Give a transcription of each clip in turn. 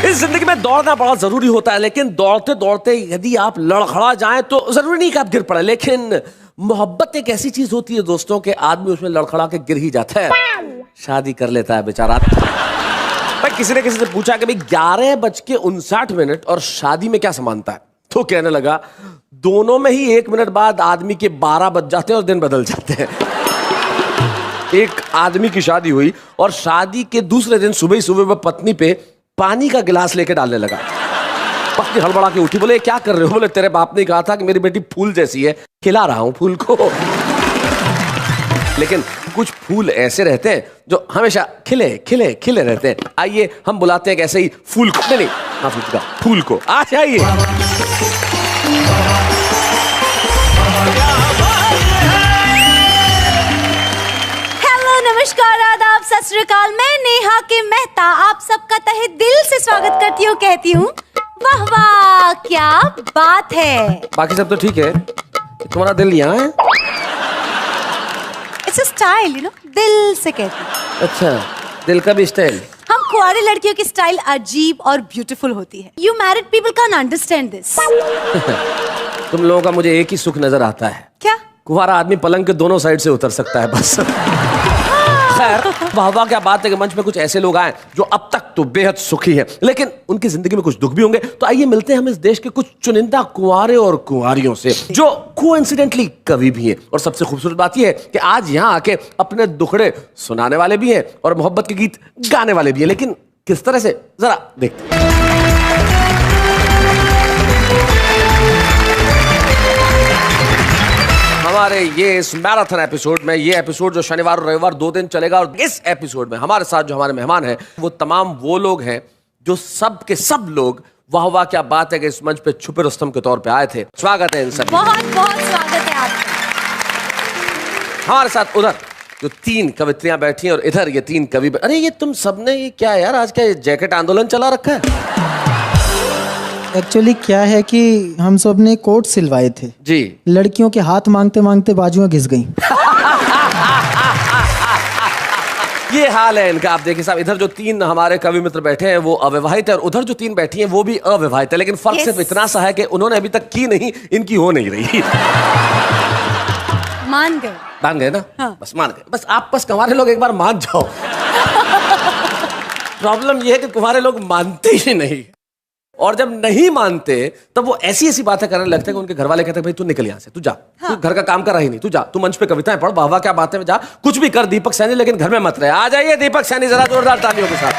इस जिंदगी में दौड़ना बड़ा जरूरी होता है, लेकिन दौड़ते दौड़ते यदि आप लड़खड़ा जाएं तो जरूरी नहीं कि आप गिर पड़े। लेकिन मोहब्बत एक ऐसी चीज होती है दोस्तों के आदमी उसमें लड़खड़ा के गिर ही जाता है, शादी कर लेता है बेचारा। भाई किसी ने किसी से पूछा कि भाई 11:59 और शादी में क्या समानता है, तो कहने लगा दोनों में ही 1 मिनट बाद आदमी के 12 बज जाते हैं और दिन बदल जाते हैं। एक आदमी की शादी हुई और शादी के दूसरे दिन सुबह ही सुबह वह पत्नी पे पानी का गिलास लेके डालने लगा। पत्नी हड़बड़ा के उठी, बोले क्या कर रहे हो? बोले तेरे बाप ने कहा था कि मेरी बेटी फूल जैसी है, खिला रहा हूं फूल को। लेकिन कुछ फूल ऐसे रहते हैं जो हमेशा खिले खिले खिले रहते हैं। आइए हम बुलाते हैं ऐसे ही फूल को, नहीं फूल को आ जाइए। नमस्कार, आदाब, सत श्री अकाल। मैं नेहा के मेहता आप सबका तहे दिल से स्वागत करती हूँ। कहती हूँ वाह वाह क्या बात है। बाकी सब तो ठीक है, तुम्हारा दिल यहाँ है। It's a style, you know, दिल से कहती हूँ। अच्छा, दिल का भी स्टाइल। हम कुंवारी लड़कियों की स्टाइल अजीब और ब्यूटीफुल होती है। You married people can understand this. तुम लोगों का मुझे एक ही सुख नजर आता है। क्या? कुंवारा आदमी पलंग के दोनों साइड से उतर सकता है बस। खैर, वाह क्या बात है कि मंच में कुछ ऐसे लोग आए जो अब तक तो बेहद सुखी हैं, लेकिन उनकी जिंदगी में कुछ दुख भी होंगे। तो आइए मिलते हैं हम इस देश के कुछ चुनिंदा कुंवारे और कुंवारियों से जो कोइंसिडेंटली कवि भी हैं। और सबसे खूबसूरत बात यह है कि आज यहाँ आके अपने दुखड़े सुनाने वाले भी हैं और मोहब्बत के गीत गाने वाले भी हैं। लेकिन किस तरह से, जरा देखते हैं। हमारे ये इस मैराथन एपिसोड में, ये एपिसोड जो शनिवार और रविवार 2 दिन चलेगा, और इस एपिसोड में हमारे साथ जो हमारे मेहमान हैं वो तमाम वो लोग हैं जो सब के सब लोग वाह वाह क्या बात है कि इस मंच पे छुपे रुस्तम के तौर पे आए थे। स्वागत है इन सब। बहुत बहुत स्वागत है आपका। हमारे साथ उधर जो 3 कवित्रियां बैठी हैं और इधर ये 3 कवि। अरे ये तुम सबने ये क्या यार, आज क्या ये जैकेट आंदोलन चला रखा है? एक्चुअली क्या है कि हम सब ने कोट सिलवाए थे जी, लड़कियों के हाथ मांगते मांगते बाजुएं घिस गईं। ये हाल है इनका। आप देखिए साहब, इधर जो 3 हमारे कवि मित्र बैठे हैं वो अविवाहित है और उधर जो 3 बैठी हैं वो भी अविवाहित है। लेकिन फर्क सिर्फ इतना सा है कि उन्होंने अभी तक की नहीं, इनकी हो नहीं रही। मान गए ना? हाँ। बस मान गए। बस आप बस कुंवारे लोग एक बार मान जाओ। प्रॉब्लम ये है कि कुंवारे लोग मानते ही नहीं, और जब नहीं मानते तब वो ऐसी ऐसी बातें करने लगते हैं कि उनके घर वाले कहते हैं भाई तू निकल यहाँ से, तू जा। हाँ। तू घर का काम कर रहा ही नहीं, तू जा, तू मंच पे कविताएं पढ़, वाह वाह क्या बातें में जा, कुछ भी कर दीपक सैनी, लेकिन घर में मत रहे। आ जाइए दीपक सैनी, जरा जोरदार तालियों के साथ।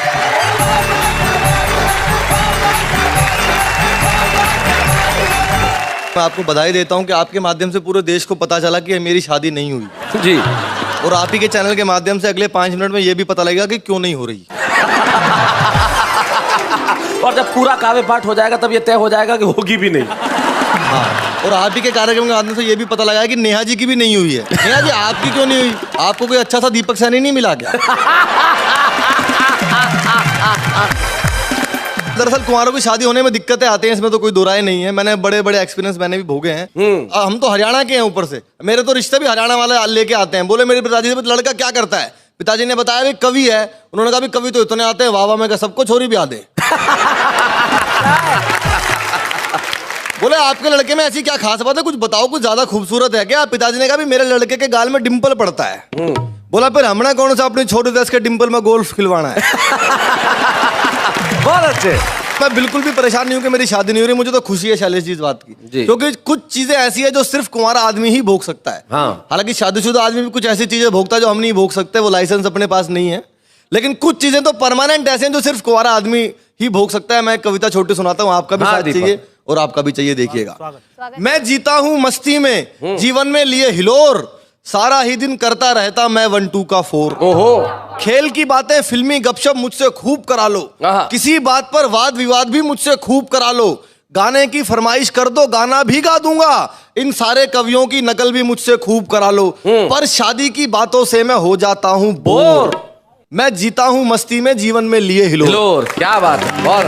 मैं आपको बधाई देता हूं कि आपके माध्यम से पूरे देश को पता चला कि मेरी शादी नहीं हुई जी, और आप ही के चैनल के माध्यम से अगले 5 मिनट में ये भी पता लगेगा कि क्यों नहीं हो रही। और जब पूरा काव्य पाठ हो जाएगा तब ये तय हो जाएगा कि होगी भी नहीं। हाँ, और आप ही के कार्यक्रम के माध्यम से ये भी पता लगा कि नेहा जी की भी नहीं हुई है। नेहा जी आपकी क्यों नहीं हुई? आपको कोई अच्छा सा दीपक सैनी नहीं मिला क्या? दरअसल कुंवारों की शादी होने में दिक्कतें आती हैं, इसमें तो कोई दो राय नहीं है। मैंने बड़े बड़े एक्सपीरियंस मैंने भी भोगे हैं। हम तो हरियाणा के हैं, ऊपर से मेरे तो रिश्ते भी हरियाणा वाले लेके आते हैं। बोले मेरे पिताजी से लड़का क्या करता है? पिताजी ने बताया भी कवि है। उन्होंने कहा भी कवि तो इतने आते हैं, वाह वाह, मैं कहा सबको छोरी भी आ दे। बोले आपके लड़के में ऐसी क्या खास बात है, कुछ बताओ, कुछ ज्यादा खूबसूरत है क्या? पिताजी ने कहा भी मेरे लड़के के गाल में डिंपल पड़ता है। बोला फिर हमने कौन सा अपनी छोटे 10 के डिंपल में गोल्फ खिलवाना है। बहुत अच्छे। मैं बिल्कुल भी परेशान नहीं हूं कि मेरी शादी नहीं हो रही। मुझे तो खुशी है शैलेश जी इस बात की, क्योंकि कुछ चीजें ऐसी है जो सिर्फ कुंवारा आदमी ही भोग सकता है। हाँ। हालांकि शादीशुदा आदमी भी कुछ ऐसी चीजें भोगता है जो हम नहीं भोग सकते, वो लाइसेंस अपने पास नहीं है। लेकिन कुछ चीजें तो परमानेंट ऐसे हैं जो सिर्फ कुंवारा आदमी ही भोग सकता है। मैं कविता छोटी सुनाता हूँ, आपका भी साथ चाहिए और आपका भी चाहिए, देखिएगा। मैं जीता हूँ मस्ती में, जीवन में लिए हिलोर, सारा ही दिन करता रहता मैं 1 2 का 4। ओहो। खेल की बातें फिल्मी गपशप मुझसे खूब करा लो, किसी बात पर वाद विवाद भी मुझसे खूब करा लो, गाने की फरमाइश कर दो गाना भी गा दूंगा, इन सारे कवियों की नकल भी मुझसे खूब करा लो, पर शादी की बातों से मैं हो जाता हूँ बोर। मैं जीता हूँ मस्ती में, जीवन में लिए हिलोर। क्या बात है, बहुत।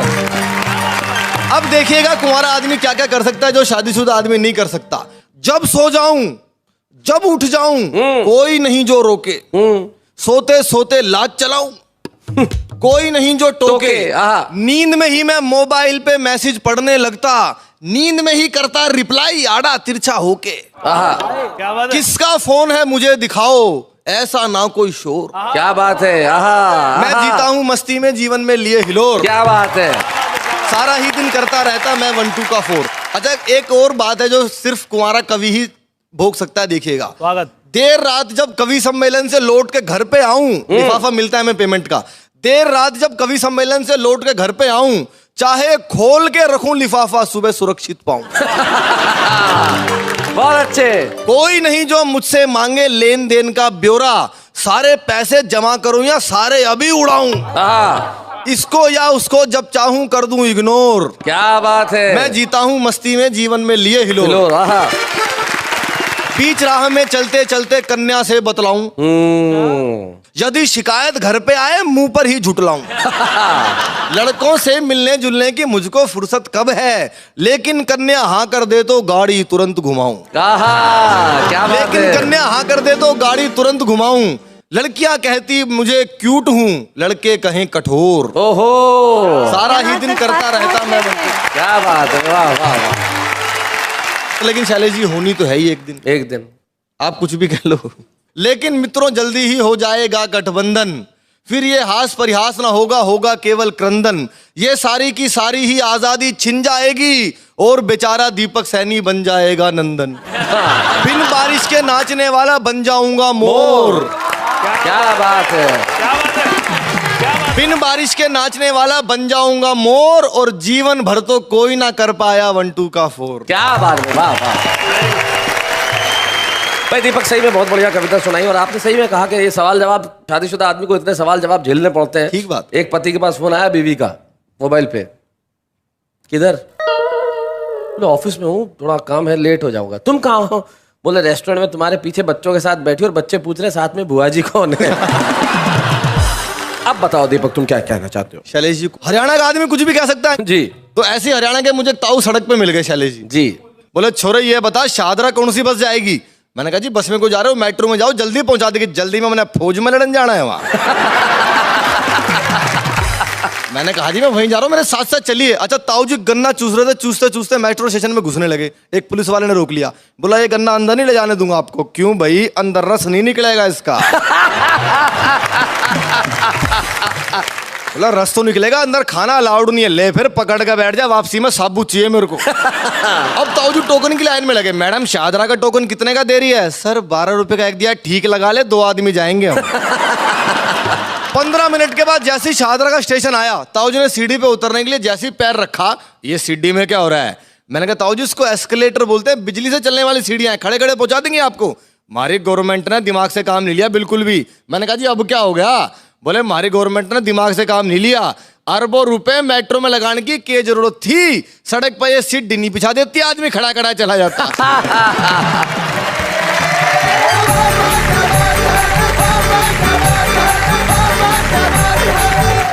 अब देखिएगा कुंवारा आदमी क्या क्या कर सकता है जो शादीशुदा आदमी नहीं कर सकता। जब सो जाऊं, जब उठ जाऊं, कोई नहीं जो रोके, सोते सोते लाज चलाऊं, कोई नहीं जो टोके। आहा। नींद में ही मैं मोबाइल पे मैसेज पढ़ने लगता, नींद में ही करता रिप्लाई आड़ा तिरछा होके। क्या बात किसका फोन है मुझे दिखाओ, ऐसा ना कोई शोर। क्या बात है। आहा, मैं जीता हूँ मस्ती में जीवन में लिए हिलोर। क्या बात है। सारा ही दिन करता रहता मैं 1 2 का 4। अच्छा, एक और बात है जो सिर्फ कुंवारा कवि ही भोग सकता है, देखिएगा। देर रात जब कवि सम्मेलन से लौट के घर पे आऊं, लिफाफा मिलता है मैं पेमेंट का। देर रात जब कवि सम्मेलन से लौट के घर पे आऊं, चाहे खोल के रखूं लिफाफा, सुबह सुरक्षित पाऊं। बहुत अच्छे। कोई नहीं जो मुझसे मांगे लेन देन का ब्यौरा, सारे पैसे जमा करूं या सारे अभी उड़ाऊं। इसको या उसको जब चाहूं कर दूं इग्नोर। क्या बात है। मैं जीता हूं मस्ती में जीवन में लिए हिलोर। बीच राह में चलते चलते कन्या से बतलाऊं, यदि शिकायत घर पे आए मुंह पर ही झुटलाऊं। लड़कों से मिलने जुलने की मुझको फुर्सत कब है, लेकिन कन्या हाँ कर दे तो गाड़ी तुरंत घुमाऊं। क्या बात लेकिन है। कन्या हाँ कर दे तो गाड़ी तुरंत घुमाऊं। लड़कियां कहती मुझे क्यूट हूँ, लड़के कहें कठोर। ओहो, सारा ही दिन करता रहता मैं। क्या बात है। वाह वाह वाह। लेकिन शैलेश जी, होनी तो है ही एक दिन। एक दिन आप कुछ भी कह लो, लेकिन मित्रों जल्दी ही हो जाएगा गठबंधन, फिर ये हास परिहास ना होगा, होगा केवल क्रंदन। ये सारी की सारी ही आजादी छिन जाएगी और बेचारा दीपक सैनी बन जाएगा नंदन। बिन बारिश के नाचने वाला बन जाऊंगा मोर। क्या बात है। बिन बारिश के नाचने वाला बन जाऊंगा मोर, और जीवन भर तो कोई ना कर पाया 1 2 का 4। क्या बात है। वाह वाह भाई दीपक, सही में बहुत बढ़िया कविता सुनाई। और आपने सही में कहा कि ये सवाल जवाब, शादीशुदा आदमी को इतने सवाल जवाब झेलने पड़ते हैं। ठीक बात। एक पति के पास फोन आया बीवी का मोबाइल पे, किधर? बोले ऑफिस में हूँ, थोड़ा काम है, लेट हो जाऊंगा। तुम कहाँ हो? बोले रेस्टोरेंट में तुम्हारे पीछे बच्चों के साथ बैठी, और बच्चे पूछ रहे साथ में बुआ जी कौन है। अब बताओ दीपक, तुम क्या कहना चाहते हो? शैलेश जी, हरियाणा का आदमी कुछ भी कह सकता है जी। तो ऐसे हरियाणा के मुझे ताऊ सड़क पे मिल गए शैलेश जी। जी। बोले छोरे ये बता शाहदरा कौन सी बस जाएगी? मैंने कहा जी बस में को जा रहे हो, मेट्रो में जाओ, जल्दी पहुंचा देगी। जल्दी में मैंने फौज में लड़न जाना है वहां। मैंने कहा जी मैं वहीं जा रहा हूँ, मेरे साथ साथ चलिए। अच्छा, ताऊ जी गन्ना चूस रहे थे, चूसते चूसते मेट्रो स्टेशन में घुसने लगे। एक पुलिस वाले ने रोक लिया, बोला ये गन्ना अंदर नहीं ले जाने दूंगा आपको। क्यों भाई? अंदर रस नहीं निकलेगा इसका। बोला रस तो निकलेगा, अंदर खाना अलाउड नहीं है। ले फिर पकड़ के बैठ जा, वापसी में साबुत चाहिए मेरे को। अब ताऊ जी टोकन की लाइन में लगे। मैडम शाहदरा का टोकन कितने का दे रही है? सर 12 रुपए का एक दिया। ठीक लगा ले, 2 आदमी जाएंगे हम। 15 मिनट के बाद जैसे ही शाहदरा का स्टेशन आया, ताऊ जी ने सीढ़ी पे उतरने के लिए जैसे ही पैर रखा, ये सीढ़ी में क्या हो रहा है? मैंने कहा ताऊ जी इसको एस्केलेटर बोलते हैं, बिजली से चलने वाली सीढ़ियां हैं, खड़े खड़े पहुंचा देंगे आपको। हमारी गवर्नमेंट ने दिमाग से काम नहीं लिया बिल्कुल भी। मैंने कहा जी अब क्या हो गया? बोले हमारी गवर्नमेंट ने दिमाग से काम नहीं लिया, अरबों रुपए मेट्रो में लगाने की जरूरत थी। सड़क पर ये सीट डिनी बिछा देती, आदमी खड़ा खड़ा चला जाता।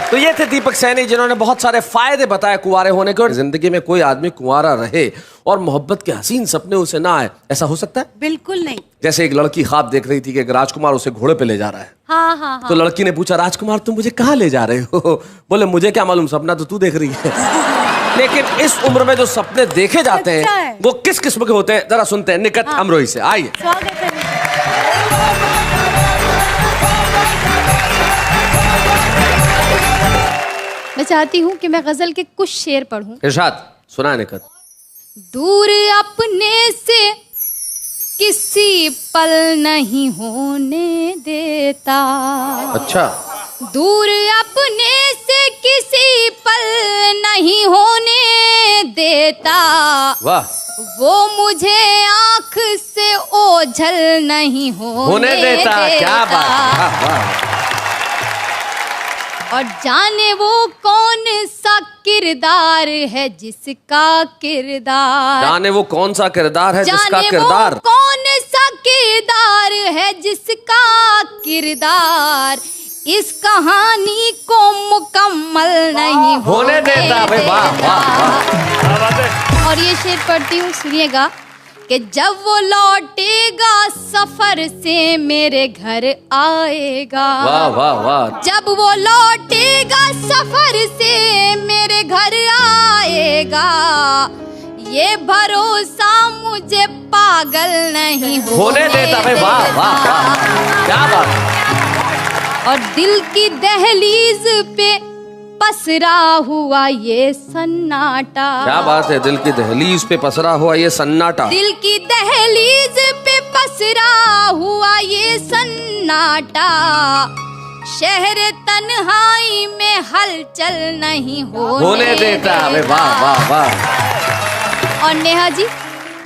तो ये थे दीपक सैनी, जिन्होंने बहुत सारे फायदे बताए कुंवारे होने के, और जिंदगी में कोई आदमी कुंवारा रहे और मोहब्बत के हसीन सपने उसे ना आए, ऐसा हो सकता है? बिल्कुल नहीं। जैसे एक लड़की ख्वाब देख रही थी कि एक राजकुमार उसे घोड़े पे ले जा रहा है। हाँ हाँ हाँ। तो लड़की ने पूछा, राजकुमार तुम मुझे कहाँ ले जा रहे हो? बोले मुझे क्या मालूम, सपना तो तू देख रही है। लेकिन इस उम्र में जो सपने देखे जाते हैं वो किस किस्म के होते हैं, जरा सुनते हैं निकट अमरोही से। आइए। स्वागत है। मैं चाहती हूँ कि मैं गजल के कुछ शेर पढ़ूं। इरशाद, सुना है निकट। दूर अपने से किसी पल नहीं होने देता। अच्छा। दूर अपने से किसी पल नहीं होने देता। वाह। वो मुझे आंख से ओझल नहीं होने देता। क्या बात। वाह वाह। और जाने वो कौन सा किरदार है जिसका किरदार, जाने वो कौन सा किरदार है जिसका जाने किरदार, वो कौन सा किरदार है जिसका किरदार इस कहानी को मुकम्मल नहीं होने देता। भाई वाह वाह वाह। और ये शेर पढ़ती हूँ, सुनिएगा। कि जब वो लौटेगा सफर से मेरे घर आएगा। वाह वाह वाह। जब वो लौटेगा सफर से मेरे घर आएगा, ये भरोसा मुझे पागल नहीं होने देता भाई। वाह वाह वाह, क्या बात। और दिल की दहलीज पे पसरा हुआ ये सन्नाटा। क्या बात है, दिल की दहलीज पे पसरा हुआ ये सन्नाटा। दिल की दहलीज पे पसरा हुआ ये सन्नाटा, शहर तन्हाई में हलचल नहीं होने देता। वाह वाह वाह। और नेहा जी,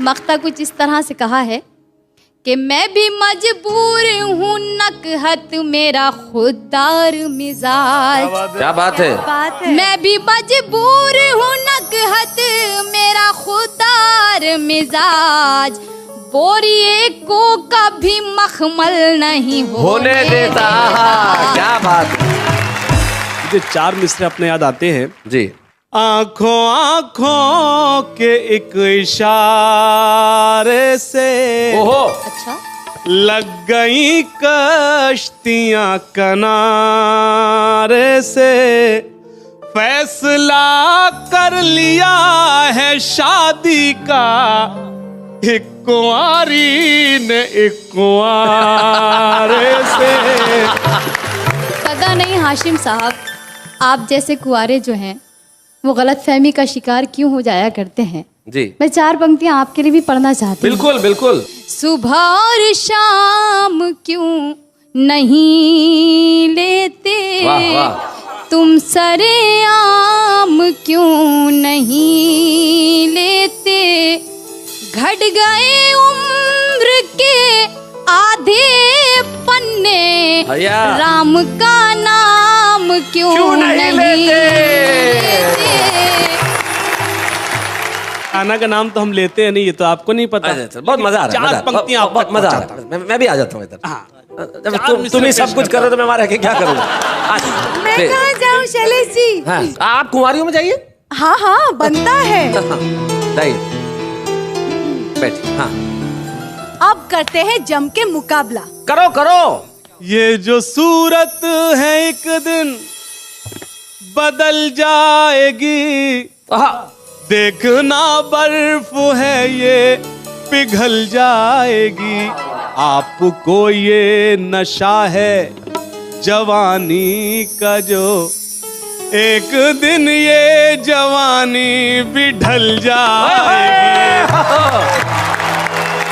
मक्ता कुछ इस तरह से कहा है कि मैं भी मजबूर हूँ, नकहत मेरा खुददार मिजाज। क्या बात है। मैं भी मजबूर हूँ, नकहत मेरा खुददार मिजाज, बोरिए को कभी मखमल नहीं होने देता। क्या बात। मुझे 4 मिसरे अपने याद आते हैं जी। आंखों आंखों के एक इशारे से ओहो। अच्छा। लग गई कश्तियां किनारे से, फैसला कर लिया है शादी का, एक कुंवारी ने एक कुंवारे से। पता नहीं हाशिम साहब, आप जैसे कुंवारे जो हैं वो गलतफहमी का शिकार क्यों हो जाया करते हैं। जी। मैं 4 पंक्तियां आपके लिए भी पढ़ना चाहती हूँ। बिल्कुल बिल्कुल। सुबह और शाम क्यों नहीं लेते, वाह वाह। तुम सरेआम क्यों नहीं लेते, घट गए उम्र के आधे पन्ने, भैया। राम का नाम क्यों नहीं लेते। खाना का नाम तो हम लेते हैं नहीं, ये तो आपको नहीं पता। बहुत मजा आ रहा है। 4 पंक्तियां आप बहुत मजा आ रहा है। मैं भी आ जाता हूँ इधर। हाँ। जब तुम ही सब कुछ कर रहे हो तो मैं वहां रह के क्या करूँगा। मैं कहाँ जाऊँ शैलेश जी? हाँ, आप कुंवारियों में जाइए। हाँ हाँ बनता है। जाइए बैठिए। हाँ अब करते हैं जम के मुकाबला। करो करो। ये जो सूरत है एक दिन बदल जाएगी, देखना बर्फ है ये पिघल जाएगी, आपको ये नशा है जवानी का जो एक दिन ये जवानी भी ढल जाएगी।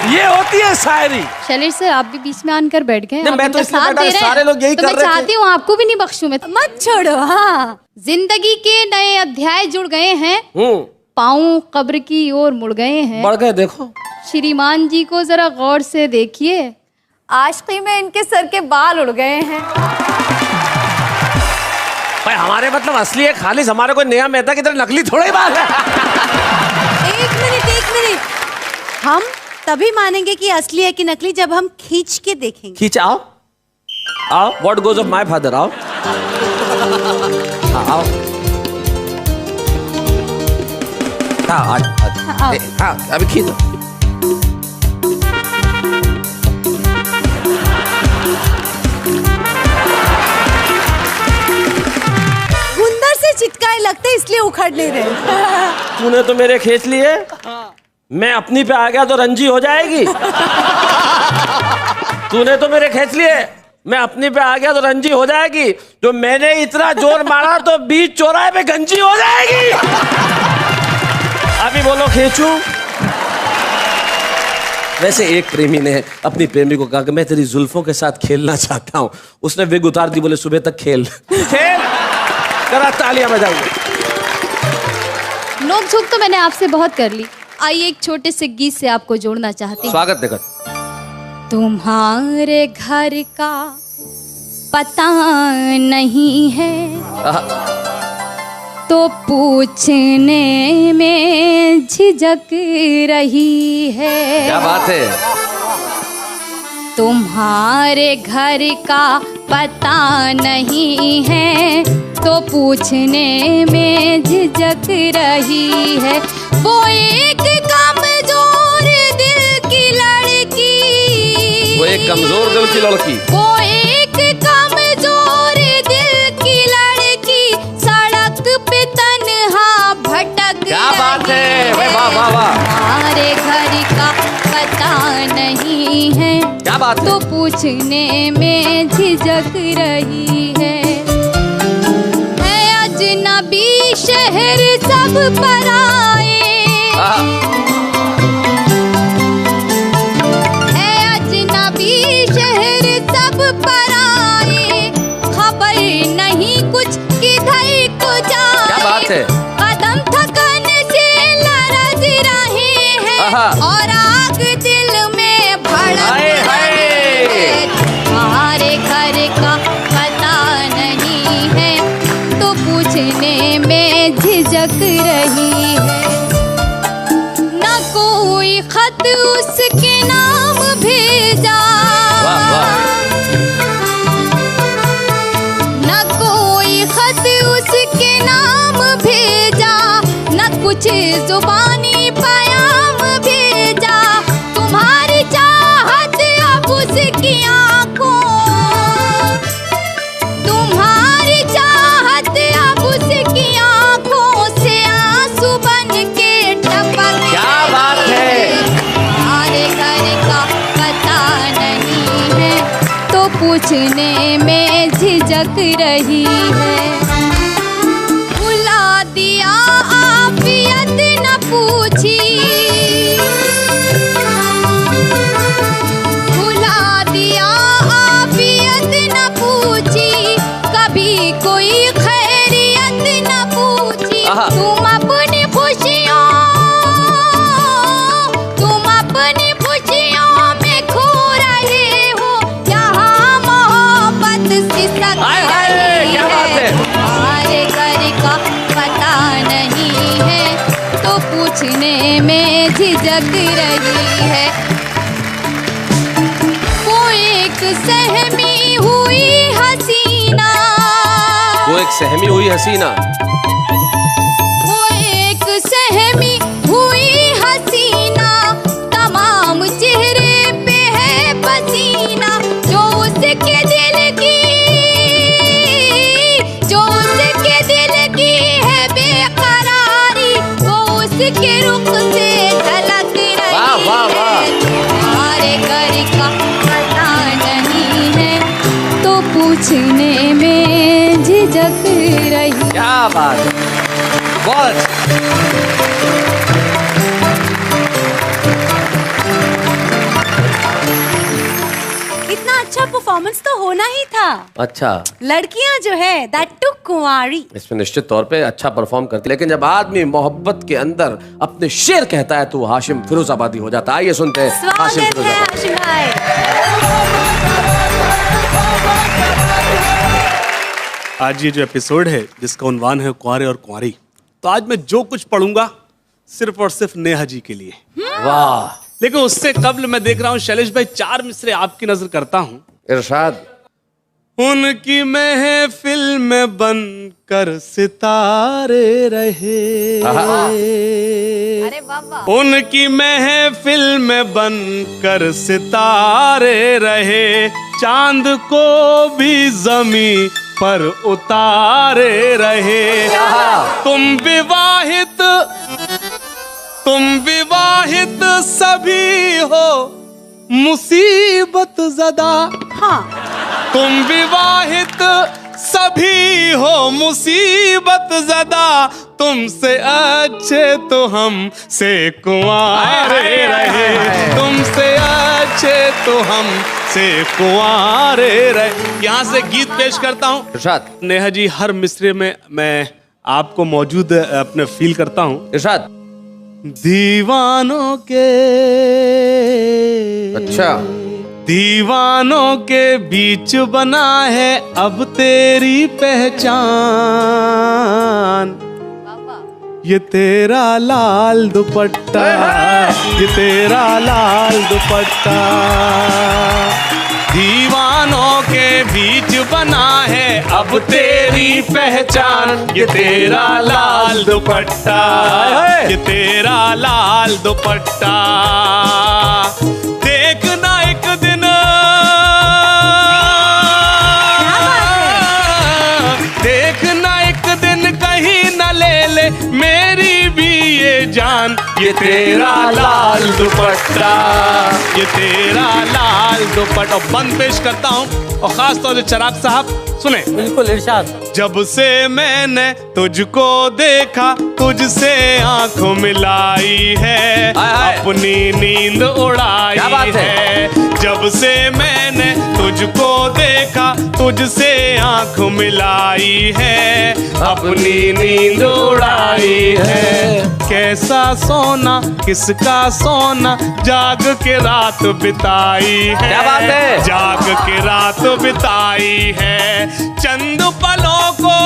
ये होती है शायरी। शैलेश सर, आप भी बीच में आकर बैठ गए। नहीं, आप मैं इनका तो इसलिए साथ बैठा दे कि रहे हैं। सारे लोग यही तो कर मैं रहे थे। चाहती हूँ आपको भी नहीं बख्शूं मैं। मत छोड़ो। हाँ जिंदगी के नए अध्याय जुड़ गए हैं, पाँव कब्र की ओर मुड़ गए हैं। बढ़ गए। देखो श्रीमान जी को जरा गौर से देखिए, आशिकी में इनके सर के बाल उड़ गए हैं। भाई हमारे मतलब असली है खालिस, हमारे कोई नया मेहता की तरह नकली थोड़ी बात है। एक मिनट, हम तभी मानेंगे कि असली है कि नकली जब हम खींच के देखेंगे। खींच आओ आओ। What goes off my father. आओ हाँ, आओ। हाँ आज हाँ अभी खींचो। गुंदर से चिटकाए लगते इसलिए उखड़ ले रहे। तूने तो मेरे खींच लिए, मैं अपनी पे आ गया तो रंजी हो जाएगी। तूने तो मेरे खींच लिए, मैं अपनी पे आ गया तो रंजी हो जाएगी। जो मैंने इतना जोर मारा तो बीच चौराहे पे गंजी हो जाएगी। अभी बोलो खींचूं। वैसे एक प्रेमी ने अपनी प्रेमी को कहा कि मैं तेरी जुल्फों के साथ खेलना चाहता हूँ। उसने विग उतार दी, बोले सुबह तक खेल। खेल करा, तालियां बजाइए। नोक झोंक तो मैंने आपसे बहुत कर ली। आइए एक छोटे से गीत से आपको जोड़ना चाहती हूँ। स्वागत देकर। तुम्हारे घर का पता नहीं है तो पूछने में झिझक रही है। क्या बात है। तुम्हारे घर का पता नहीं है तो पूछने में झिझक रही है। वो एक कमजोर दिल एक कमजोर दिल की लड़की, वो एक कमजोर दिल की लड़की सड़क पे तन्हा भटक क्या बात है, रही वाह वाह वाह, हमारे घर का पता नहीं है, क्या बात है, तो पूछने में झिझक रही है अजनबी शहर सब पराए, है अजनबी शहर सब पराए, खबर नहीं कुछ किधर को जाए, क्या बात है, कदम थकन से लरज रहे हैं और आग दिल में भड़क हाय, हाय। रही है, हमारे घर का पता नहीं है, तो पूछने में झिझक रही है, न कोई खत उसके नाम भेजा, वाह, वाह। न कोई खत उसके नाम भेजा, न कुछ जुबानी पैगाम भेजा, तुम्हारी चाहत अब उसकी आंखों, तुम्हारी चाहत अब उसकी आंखों से आंसू बन के टपक क्या बात है, हमारे घर का पता नहीं है, तो पूछने में झिझक रही है, भुला दिया आफियत न पूछी, भुला दिया आफियत न पूछी, कभी कोई खैरियत न पूछी, आहा। तुम अपनी खुशियों, तुम अपनी खुशियों में खो रहे हो, यहाँ मोहब्बत सिसक हाय, हाय, रही क्या बात है। हमारे घर का पता नहीं है, तो पूछने में झिझक रही है, वो एक सहमी हुई हसीना, वो एक सहमी हुई हसीना, वो एक सहमी हुई हसीना, तमाम चेहरे पे है पसीना, जो उसके दिल की, जो उसके दिल की है बेकरारी, वो उसके रुख से झलक रही वाह, वाह, वाह। है, हमारे घर का पता नहीं है, तो पूछने में झिझक रही। क्या बात है, बहुत अच्छा। इतना अच्छा परफॉर्मेंस तो होना ही था। अच्छा, लड़कियां जो है दैट टू कुंवारी, इसमें निश्चित तौर पे अच्छा परफॉर्म करती, लेकिन जब आदमी मोहब्बत के अंदर अपने शेर कहता है तो वो हाशिम फिरोजाबादी हो जाता है। आइए सुनते हैं हाशिम स्वागत है फिरोजाबादी। हाशिम भाई। आज ये जो एपिसोड है जिसका उन्वान है कुंवारे और कुंवारी, तो आज मैं जो कुछ पढ़ूंगा सिर्फ और सिर्फ नेहा जी के लिए, वाह, लेकिन उससे कबल मैं देख रहा हूँ शैलेश भाई 4 मिसरे आपकी नजर करता हूँ। इरशाद। उनकी महफिल में बन कर सितारे रहे, अरे बाबा, उनकी महफिल में बन कर सितारे रहे, चांद को भी जमी पर उतारे रहे, तुम विवाहित सभी हो मुसीबत ज़दा, हाँ, तुम विवाहित सभी हो मुसीबत ज़दा, तुमसे अच्छे तो हम से कुंवारे रहे, तुमसे अच्छे तो हम से कुंवारे रहे। यहाँ से गीत पेश करता हूँ। इरशाद। नेहा जी, हर मिसरे में मैं आपको मौजूद अपने फील करता हूँ। इरशाद। दीवानों के, अच्छा, दीवानों के बीच बना है अब तेरी पहचान, ये तेरा लाल दुपट्टा, ये तेरा लाल दुपट्टा, दीवानों के बीच बना है अब तेरी पहचान, ये तेरा लाल दुपट्टा, ये तेरा लाल दुपट्टा, देखना एक दिन मेरी भी ये जान, ये तेरा लाल दुपट्टा, ये तेरा लाल दुपट्टा। और बंद पेश करता हूँ और खास तौर से चिराग साहब सुने। बिल्कुल इरशाद। जब से मैंने तुझको देखा, तुझसे आंखों मिलाई है, अपनी नींद उड़ाई है। जब से मैंने तुझको देखा, तुझसे आंखों मिलाई है, अपनी नींद उड़ाई है। कैसा सोना, किसका सोना, जाग के रात बिताई है। क्या बात है? जाग के रात बिताई है। चंद पलों को,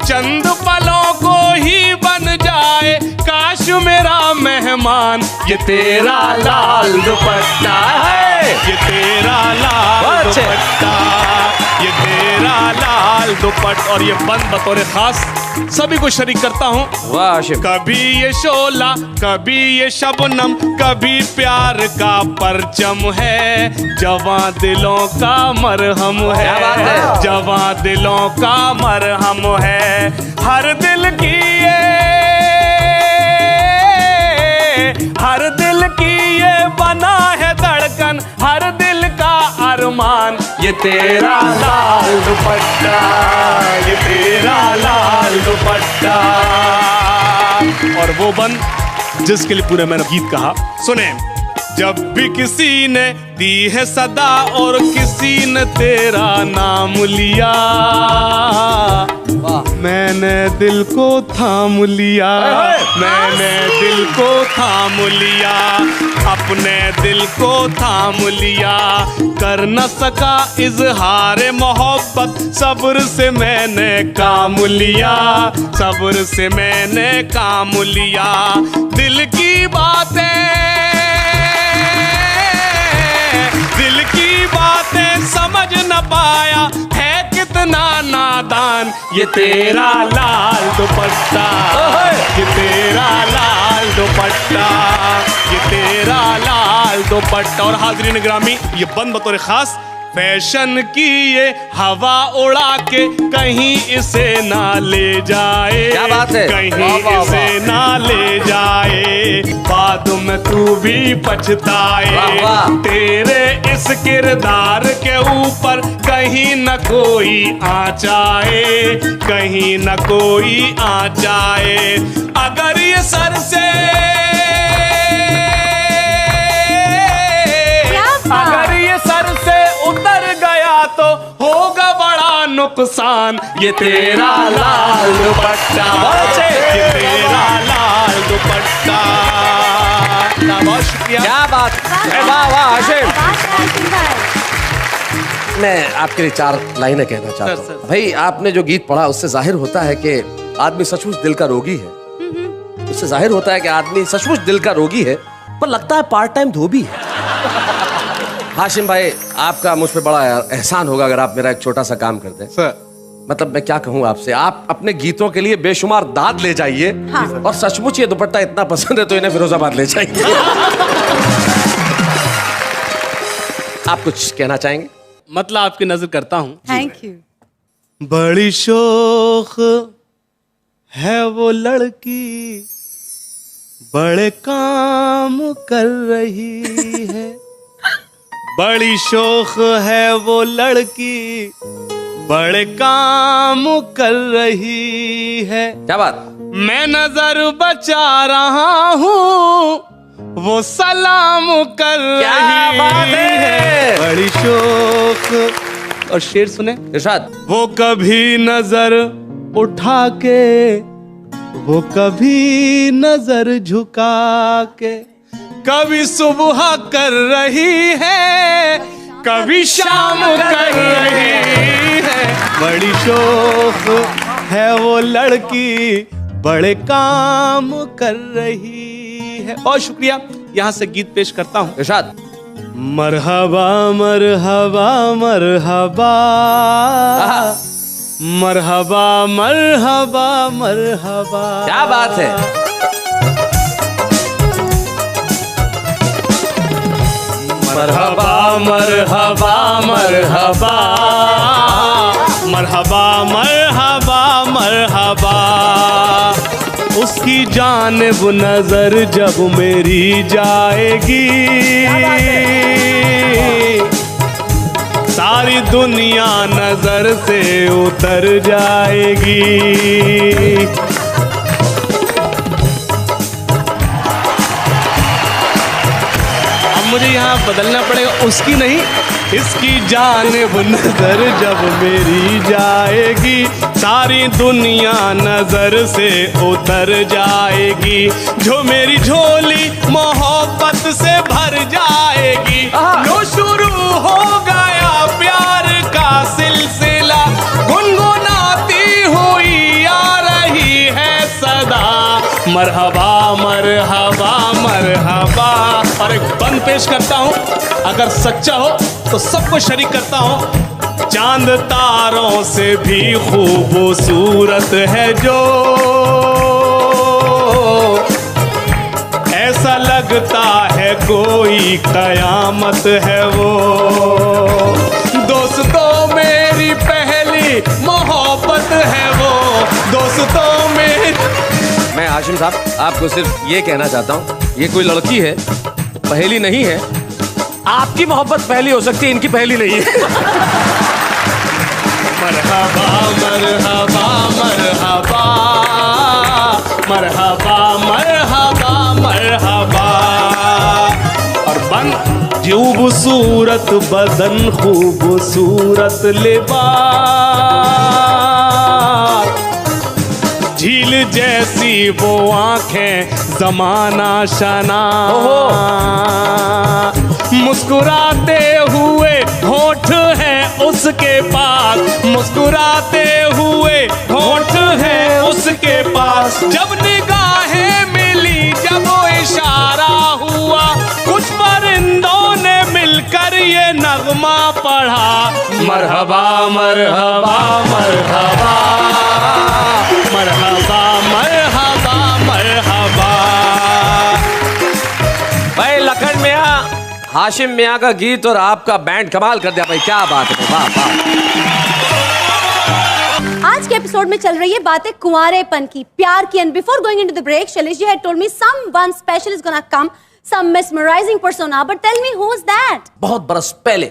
चंद पलों को ही बन जाए काश मेरा मेहमान, ये तेरा लाल दुपट्टा है, ये तेरा लाल दुपट्टा, ये तेरा लाल दुपट्टा। और ये बंद बतौर खास सभी को शरीक करता हूँ। वाह आशिम। कभी ये शोला, कभी ये शबनम, कभी प्यार का परचम है, जवां दिलों का मरहम है, जवां दिलों का मरहम है। हर दिल की ये, हर दिल की ये बना है धड़कन, हर दिल का अरमान, ये तेरा लाल दुपट्टा, ये तेरा लाल दुपट्टा। और वो बंद जिसके लिए पूरे मैंने गीत कहा, सुने। जब भी किसी ने दी है सदा और किसी ने तेरा नाम लिया, मैंने दिल को थाम लिया, मैंने दिल को थाम लिया, अपने दिल को थाम लिया। कर न सका इजहार मोहब्बत, सब्र से मैंने काम लिया, सब्र से मैंने काम लिया। दिल की बातें, दिल की बातें समझ न पाया, है कितना नादान, ये तेरा लाल दुपट्टा, ये तेरा लाल दुपट्टा, ये तेरा लाल दुपट्टा। और हाज़रीन ग्रामी, ये बंद बतौर खास फैशन की ये हवा उड़ा के कहीं इसे ना ले जाए। क्या बात है? कहीं इसे ना ले जाए, बाद में तू भी पछताए। तेरे इस किरदार के ऊपर कहीं न कोई आ जाए, कहीं न कोई आ जाए। अगर ये सर से, अगर ये सर से उतर गया तो होगा बड़ा नुकसान, ये तेरा लाल दुपट्टा, ये तेरा लाल दुपट्टा। बहुत शुक्रिया। क्या बात है, वाह वाह आशिम। मैं आपके लिए 4 लाइनें कहना चाहता हूँ। भाई आपने जो गीत पढ़ा उससे जाहिर होता है कि आदमी सचमुच दिल का रोगी है। उससे जाहिर होता है कि आदमी सचमुच दिल का रोगी है, पर लगता है पार्ट टाइम धोबी है। हाशिम भाई, आपका मुझ पे बड़ा एहसान होगा अगर आप मेरा एक छोटा सा काम कर दें। सर, मतलब मैं क्या कहूँ आपसे, आप अपने गीतों के लिए बेशुमार दाद ले जाइए। हाँ। और सचमुच ये दुपट्टा इतना पसंद है तो इन्हें फिरोजाबाद ले जाइए। आप कुछ कहना चाहेंगे? मतलब आपकी नजर करता हूँ। Thank you. बड़ी शोख है वो लड़की, बड़े काम कर रही है। बड़ी शोख है वो लड़की, बड़े काम कर रही है। क्या बात? मैं नजर बचा रहा हूँ, वो सलाम कर रही बात है? बड़ी शोख। और शेर सुने इरशाद। वो कभी नजर उठा के, वो कभी नजर झुका के, कभी सुबह कर रही है, कभी शाम कर रही है। बड़ी शौक है वो लड़की, बड़े काम कर रही है। बहुत शुक्रिया। यहाँ से गीत पेश करता हूँ। इरशाद। मरहबा मरहबा मरहबा, मरहबा मरहबा मरहबा। क्या बात है? मरहबा मरहबा मरहबा, मरहबा मरहबा इसकी जानिब नजर जब मेरी जाएगी, सारी दुनिया नजर से उतर जाएगी। अब मुझे यहाँ बदलना पड़ेगा, उसकी नहीं, इसकी जानिब नजर जब मेरी जाएगी, सारी दुनिया नजर से उतर जाएगी। जो मेरी झोली मोहब्बत से भर जाएगी, लो शुरू हो गया प्यार का सिलसिला, गुनगुनाती हुई आ रही है सदा, मरहबा मरहबा मरहबा। और एक बंद पेश करता हूँ, अगर सच्चा हो तो सबको शरीक करता हूँ। चांद तारों से भी खूबसूरत है जो, ऐसा लगता है कोई कयामत है वो। दोस्तों मेरी पहली मोहब्बत है वो, दोस्तों मेरी। मैं हाशिम साहब आपको सिर्फ ये कहना चाहता हूँ, ये कोई लड़की है, पहेली नहीं है। आपकी मोहब्बत पहली हो सकती है, इनकी पहली नहीं है। मरहबा मरहबा मरहबा मरहबा मरहबा मरहबा। और बंद, खूबसूरत बदन खूबसूरत लिबास, झील जैसी वो आंखें जमाना शना, मुस्कुराते हुए होठ है उसके पास, मुस्कुराते हुए होठ है उसके पास। जब निगाहें मिली, जब वो इशारा हुआ, कुछ परिंदों ने मिलकर ये नगमा पढ़ा, मरहबा मरहबा मरहबा मरहबा मरहबा मरहबा। भाई लखन मियां, हाशिम मियां का गीत और आपका बैंड कमाल कर दिया भाई, क्या बात है, वाह वाह। आज के एपिसोड में चल रही है बातें कुंवारेपन की, प्यार की। And before going into the break, Shailesh ji had told me someone special is gonna come, some mesmerising persona, but tell me who is that? बहुत बरस पहले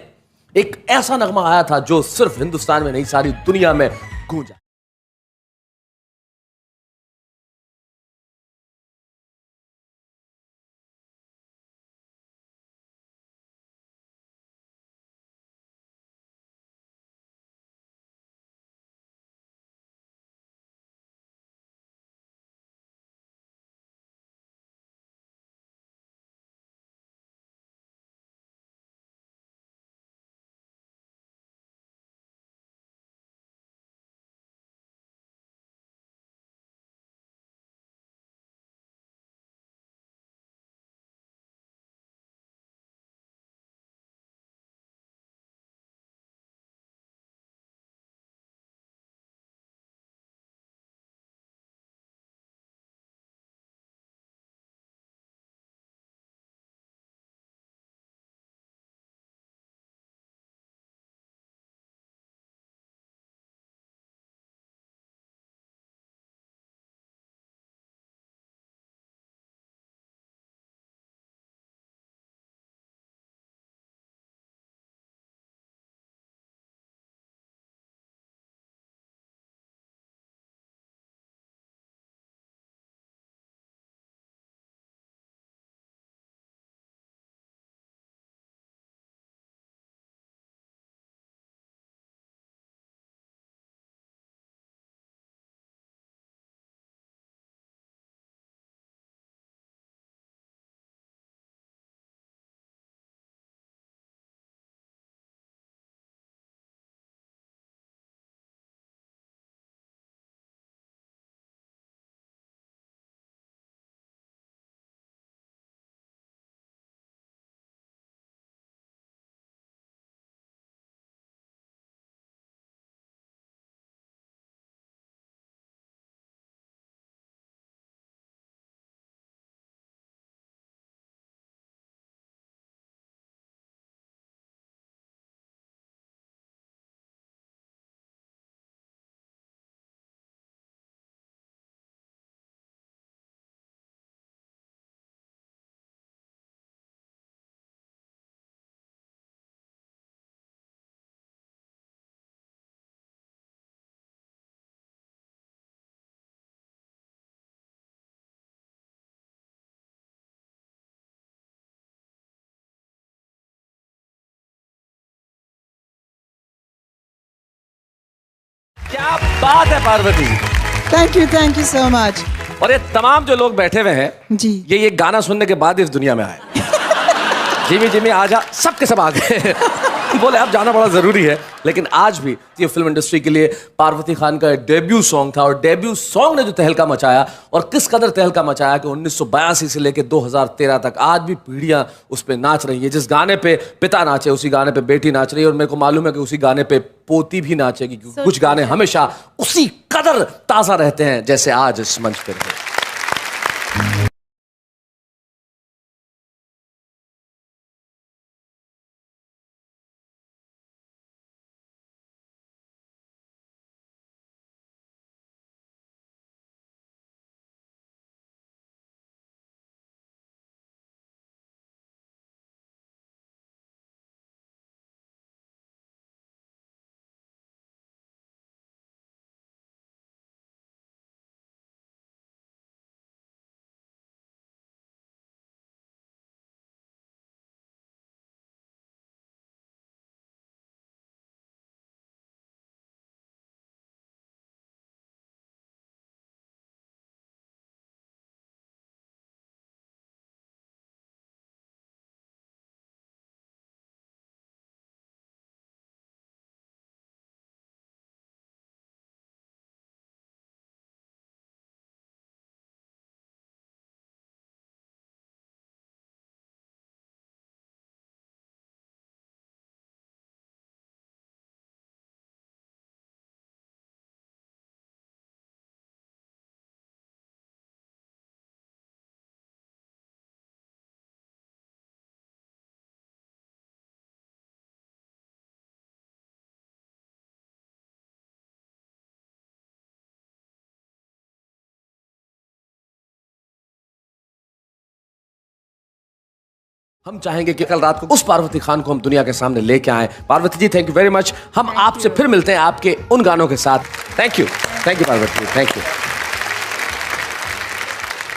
एक ऐसा नगमा आया था जो सिर्फ हिंदुस्तान में नहीं, सारी दुनिया में गूंजा। बात है Parvati ji. Thank you so much. और ये तमाम जो लोग बैठे हुए हैं जी, ये गाना सुनने के बाद इस दुनिया में आए। जिमी जिमी आजा, सबके सब आ गए। बोले अब जाना बड़ा जरूरी है, लेकिन आज भी ये फिल्म इंडस्ट्री के लिए पार्वती खान का डेब्यू सॉन्ग था, और डेब्यू सॉन्ग ने जो तहलका मचाया, और किस कदर तहलका मचाया कि 1982 से लेकर 2013 तक आज भी पीढ़ियां उस पे नाच रही है। जिस गाने पे पिता नाचे उसी गाने पे बेटी नाच रही है, और मेरे को मालूम है कि उसी गाने पे पोती भी नाचेगी, क्योंकि कुछ गाने हमेशा उसी कदर ताजा रहते हैं जैसे आज इस मंच पे रहे। हम चाहेंगे कि कल रात को उस पार्वती खान को हम दुनिया के सामने लेके आए। Parvati ji, thank you very much. हम आपसे फिर मिलते हैं आपके उन गानों के साथ। Thank you Parvati ji, thank you.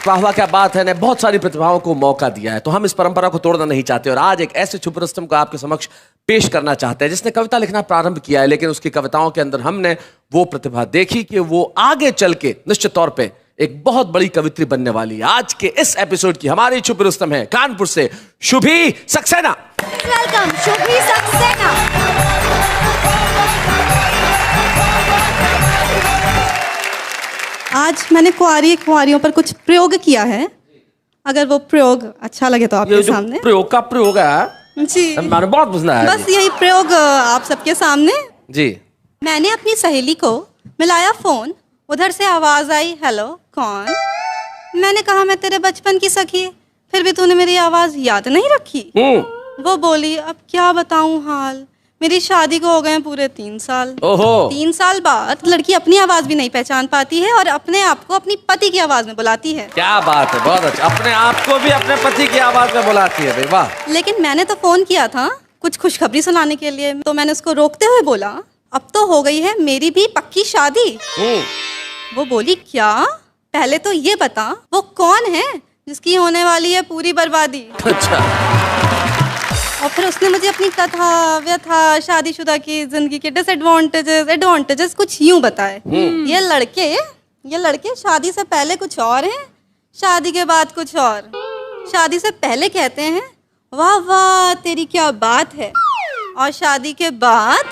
वाह वाह, क्या बात है। ने बहुत सारी प्रतिभाओं को मौका दिया है, तो हम इस परंपरा को तोड़ना नहीं चाहते, और आज एक ऐसे छुप रुस्तम को आपके समक्ष पेश करना चाहते हैं जिसने कविता लिखना प्रारंभ किया है, लेकिन उसकी कविताओं के अंदर हमने वो प्रतिभा देखी कि वो आगे चल के निश्चित तौर पे एक बहुत बड़ी कवित्री बनने वाली है। आज के इस एपिसोड की हमारी छुप रुस्तम है कानपुर से शुभी सक्सेना। वेलकम शुभी सक्सेना। आज मैंने कुंवारियों पर कुछ प्रयोग किया है, अगर वो प्रयोग अच्छा लगे तो आपके सामने। प्रयोग का प्रयोग है जी, मैंने बहुत पसंद है। बस यही प्रयोग आप सबके सामने जी। मैंने अपनी सहेली को मिलाया फोन, उधर से आवाज आई, हेलो कौन? मैंने कहा मैं तेरे बचपन की सखी, फिर भी तूने मेरी आवाज याद नहीं रखी। वो बोली अब क्या बताऊं हाल, मेरी शादी को हो गए पूरे 3 साल। ओहो। 3 साल बाद लड़की अपनी आवाज भी नहीं पहचान पाती है और अपने आप को अपनी पति की आवाज में बुलाती है। क्या बात है, बहुत अच्छा। अपने आप को भी अपने पति की आवाज में बुलाती है, भाई वाह। लेकिन मैंने तो फोन किया था कुछ खुशखबरी सुनाने के लिए, तो मैंने उसको रोकते हुए बोला अब तो हो गई है मेरी भी पक्की शादी। वो बोली क्या? पहले तो ये बता वो कौन है जिसकी होने वाली है पूरी बर्बादी। अच्छा। और फिर उसने मुझे अपनी कथा व्यथा शादीशुदा की जिंदगी के डिसएडवांटेजेस एडवांटेजेस कुछ यूं बताए। ये लड़के शादी से पहले कुछ और हैं, शादी के बाद कुछ और। शादी से पहले कहते हैं वाह वाह तेरी क्या बात है, और शादी के बाद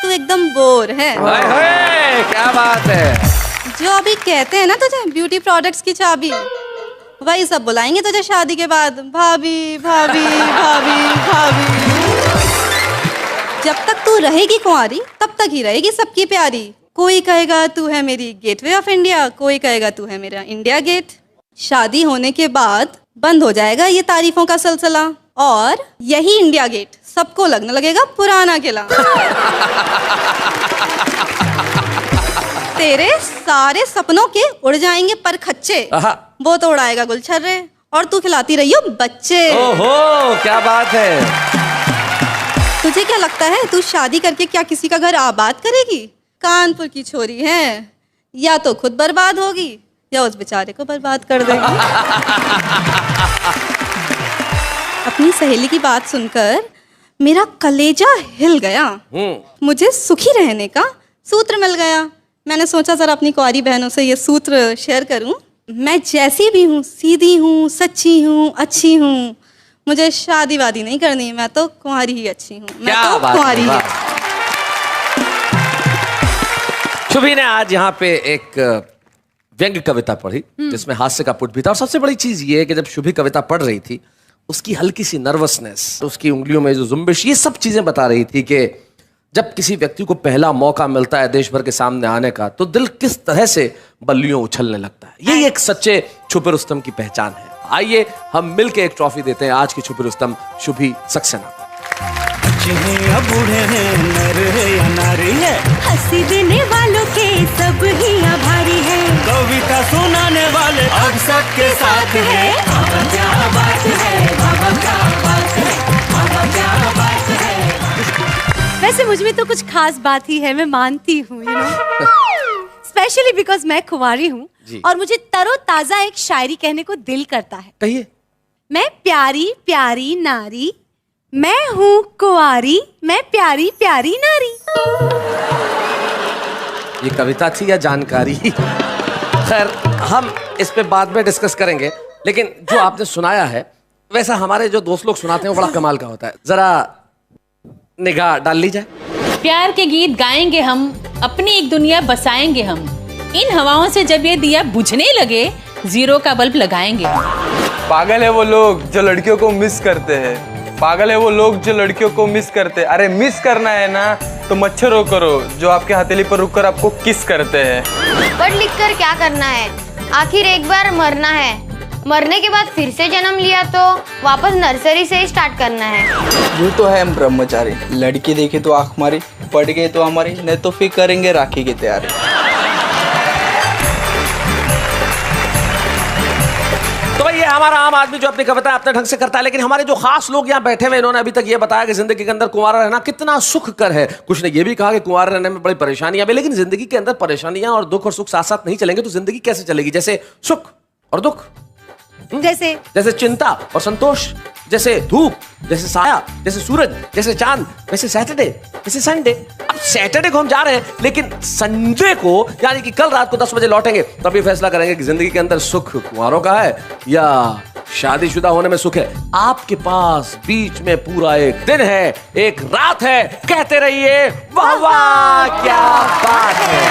तू एकदम बोर है। क्या बात है। जो अभी कहते हैं ना तुझे ब्यूटी प्रोडक्ट्स की चाबी, वही सब बुलाएंगे तुझे शादी के बाद, भाभी भाभी भाभी भाभी। जब तक तू रहेगी कुंवारी तब तक ही रहेगी सबकी प्यारी। कोई कहेगा तू है मेरी गेटवे ऑफ इंडिया, कोई कहेगा तू है मेरा इंडिया गेट। शादी होने के बाद बंद हो जाएगा ये तारीफों का सिलसिला, और यही इंडिया गेट सबको लगने लगेगा पुराना किला। तेरे सारे सपनों के उड़ जाएंगे पर खच्चे, वो तो उड़ाएगा गुलछर्रे, और तू खिलाती रही हो बच्चे। ओहो क्या बात है। तुझे क्या लगता है तू शादी करके क्या किसी का घर आबाद करेगी? कानपुर की छोरी है, या तो खुद बर्बाद होगी या उस बेचारे को बर्बाद कर देगी। अपनी सहेली की बात सुनकर मेरा कलेजा हिल गया। मुझे सुखी रहने का सूत्र मिल गया। मैंने सोचा जरा अपनी कुंवारी बहनों से ये सूत्र शेयर करूं। मैं जैसी भी हूँ, सीधी हूँ, सच्ची हूँ, अच्छी हूँ, मुझे शादी वादी नहीं करनी, मैं तो कुंवारी ही अच्छी हूँ, मैं तो कुंवारी ही। शुभी ने आज यहाँ पे एक व्यंग्य कविता पढ़ी जिसमें हास्य का पुट भी था, और सबसे बड़ी चीज ये है कि जब शुभी कविता पढ़ रही थी उसकी हल्की सी नर्वसनेस, उसकी उंगलियों में जो जुम्बिश, ये सब चीजें बता रही थी कि जब किसी व्यक्ति को पहला मौका मिलता है देश भर के सामने आने का तो दिल किस तरह से बल्लियों उछलने लगता है। यही एक सच्चे छुपे रुस्तम की पहचान है। आइए हम मिलके एक ट्रॉफी देते हैं आज की छुपे रुस्तम शुभी सक्सेना। बूढ़े हैं, नर है या नारी है, हंसी देने वालों के सब ही आभारी है, कविता सुनाने वाले अब सबके साथ है। बाबा क्या बात है, बाबा क्या बात है, बाबा क्या बात है। वैसे मुझ में तो कुछ खास बात ही है, मैं मानती हूँ, यू नो, स्पेशली बिकॉज मैं कुंवारी हूँ और मुझे तरोताजा एक शायरी कहने को दिल करता है। कहिए। मैं प्यारी प्यारी नारी, मैं हूँ कुंवारी, मैं प्यारी प्यारी नारी। ये कविता थी या जानकारी? खैर हम इस पे बाद में डिस्कस करेंगे, लेकिन जो आपने सुनाया है वैसा हमारे जो दोस्त लोग सुनाते हैं वो बड़ा कमाल का होता है। जरा निगाह डाल ली जाए। प्यार के गीत गाएंगे हम, अपनी एक दुनिया बसाएंगे हम, इन हवाओं से जब ये दिया बुझने लगे जीरो का बल्ब लगाएंगे हम। पागल है वो लोग जो लड़कियों को मिस करते हैं, पागल है वो लोग जो लड़कियों को मिस करते हैं। अरे मिस करना है ना तो मच्छरों करो जो आपके हथेली पर रुककर आपको किस करते हैं। पढ़ लिख कर क्या करना है, आखिर एक बार मरना है, मरने के बाद फिर से जन्म लिया तो वापस नर्सरी से ही स्टार्ट करना है। यूँ तो है हम ब्रह्मचारी, लड़की देखी तो आँख मारी, पड़ गए तो हमारी, नहीं तो फिर करेंगे राखी की तैयारी। तो भाई ये हमारा आम आदमी जो अपनी कविता अपने ढंग से करता है, लेकिन हमारे जो खास लोग यहाँ बैठे हुए इन्होंने अभी तक ये बताया कि जिंदगी के अंदर कुंवारा रहना कितना सुखकर है। कुछ ने ये भी कहा कि कुंवारा रहने में बड़ी परेशानियां भी, लेकिन जिंदगी के अंदर परेशानियां और दुख और सुख साथ साथ नहीं चलेंगे तो जिंदगी कैसे चलेगी? जैसे सुख और दुख, जैसे चिंता और संतोष, जैसे धूप, जैसे साया, जैसे सूरज, जैसे चांद, वैसे सैटरडे, जैसे संडे। अब सैटरडे को हम जा रहे हैं, लेकिन संडे को यानी कि कल रात को 10 बजे लौटेंगे, तभी फैसला करेंगे कि जिंदगी के अंदर सुख कुंवारों का है या शादीशुदा होने में सुख है। आपके पास बीच में पूरा एक दिन है, एक रात है, कहते रहिए वाह वाह क्या बात है।